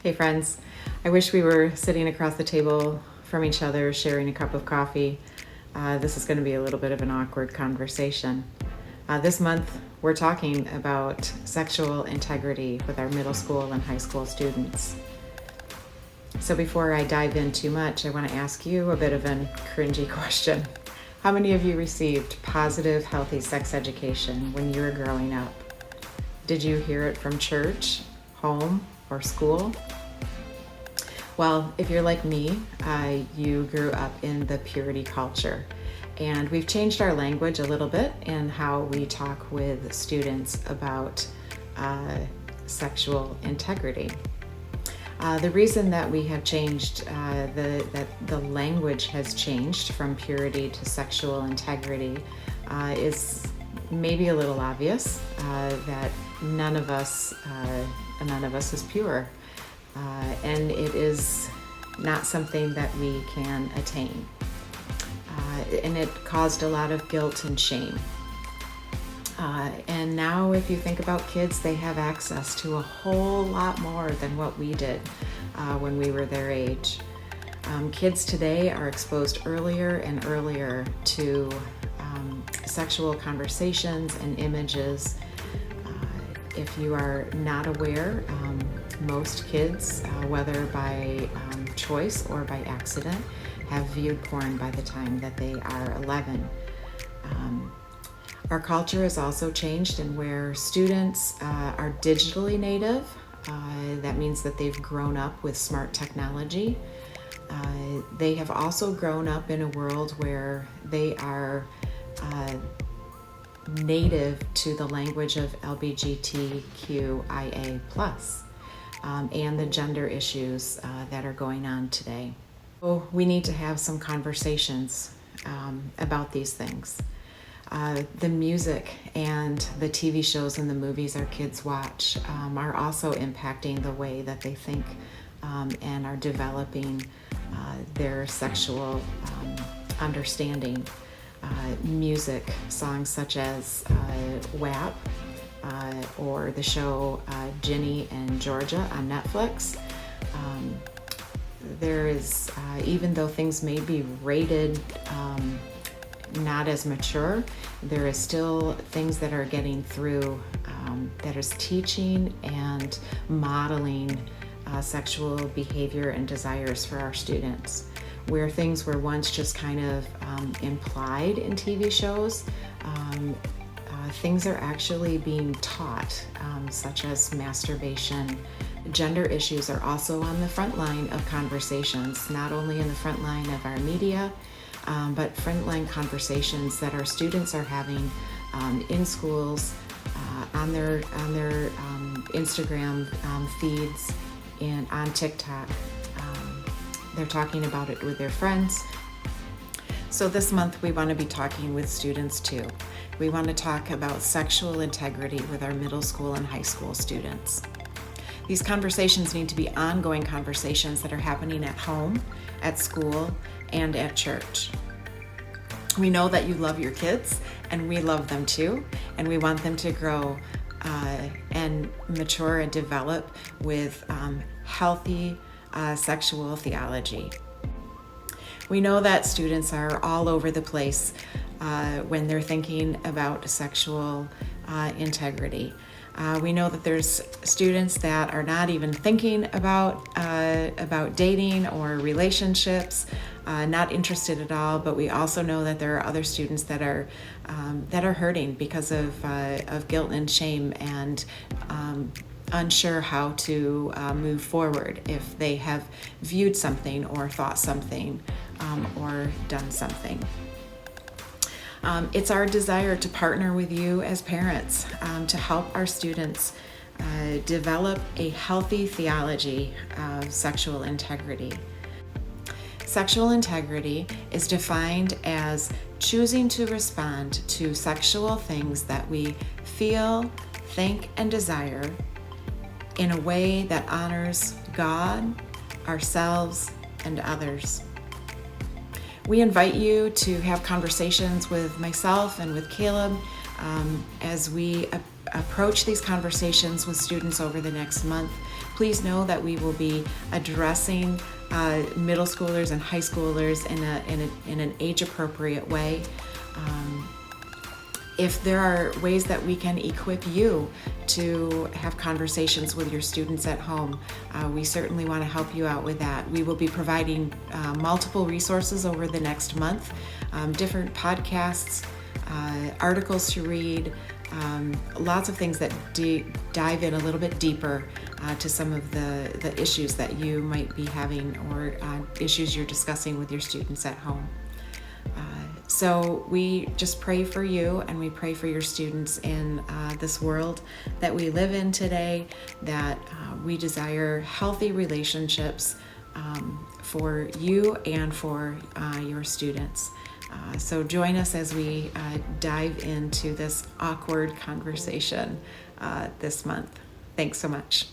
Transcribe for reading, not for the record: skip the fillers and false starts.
Hey friends, I wish we were sitting across the table from each other sharing a cup of coffee. This is going to be a little bit of an awkward conversation. This month we're talking about sexual integrity with our middle school and high school students. So before I dive in too much, I want to ask you a bit of a cringy question. How many of you received positive, healthy sex education when you were growing up? Did you hear it from church, home, or school? Well, if you're like me, you grew up in the purity culture, and we've changed our language a little bit in how we talk with students about sexual integrity. The reason that we have changed, that the language has changed from purity to sexual integrity is maybe a little obvious, that none of us is pure. And it is not something that we can attain. And it caused a lot of guilt and shame. And now if you think about kids, they have access to a whole lot more than what we did when we were their age. Kids today are exposed earlier and earlier to sexual conversations and images. If you are not aware, most kids, whether by choice or by accident, have viewed porn by the time that they are 11. Our culture has also changed in where students are digitally native. That means that they've grown up with smart technology. They have also grown up in a world where they are native to the language of LGBTQIA+, and the gender issues that are going on today. So we need to have some conversations about these things. The music and the TV shows and the movies our kids watch are also impacting the way that they think and are developing their sexual understanding. Music, songs such as WAP or the show Ginny and Georgia on Netflix. There is, even though things may be rated not as mature, there is still things that are getting through that is teaching and modeling sexual behavior and desires for our students. Where things were once just kind of implied in TV shows, things are actually being taught, such as masturbation. Gender issues are also on the front line of conversations, not only in the front line of our media, but frontline conversations that our students are having in schools, on their Instagram feeds, and on TikTok. They're talking about it with their friends. So this month we want to be talking with students too. We want to talk about sexual integrity with our middle school and high school students. These conversations need to be ongoing conversations that are happening at home, at school, and at church. We know that you love your kids, and we love them too, and we want them to grow and mature and develop with healthy sexual theology. We know that students are all over the place when they're thinking about sexual integrity. We know that there's students that are not even thinking about dating or relationships, not interested at all. But we also know that there are other students that are hurting because of guilt and shame and unsure how to move forward if they have viewed something or thought something or done something. It's our desire to partner with you as parents to help our students develop a healthy theology of sexual integrity. Sexual integrity is defined as choosing to respond to sexual things that we feel, think, and desire in a way that honors God, ourselves, and others. We invite you to have conversations with myself and with Caleb as we approach these conversations with students over the next month, please know that we will be addressing middle schoolers and high schoolers in an age-appropriate way. If there are ways that we can equip you to have conversations with your students at home, we certainly want to help you out with that. We will be providing multiple resources over the next month, different podcasts, articles to read, lots of things that dive in a little bit deeper to some of the issues that you might be having or issues you're discussing with your students at home. So we just pray for you, and we pray for your students in this world that we live in today, that we desire healthy relationships for you and for your students. So join us as we dive into this awkward conversation this month. Thanks so much.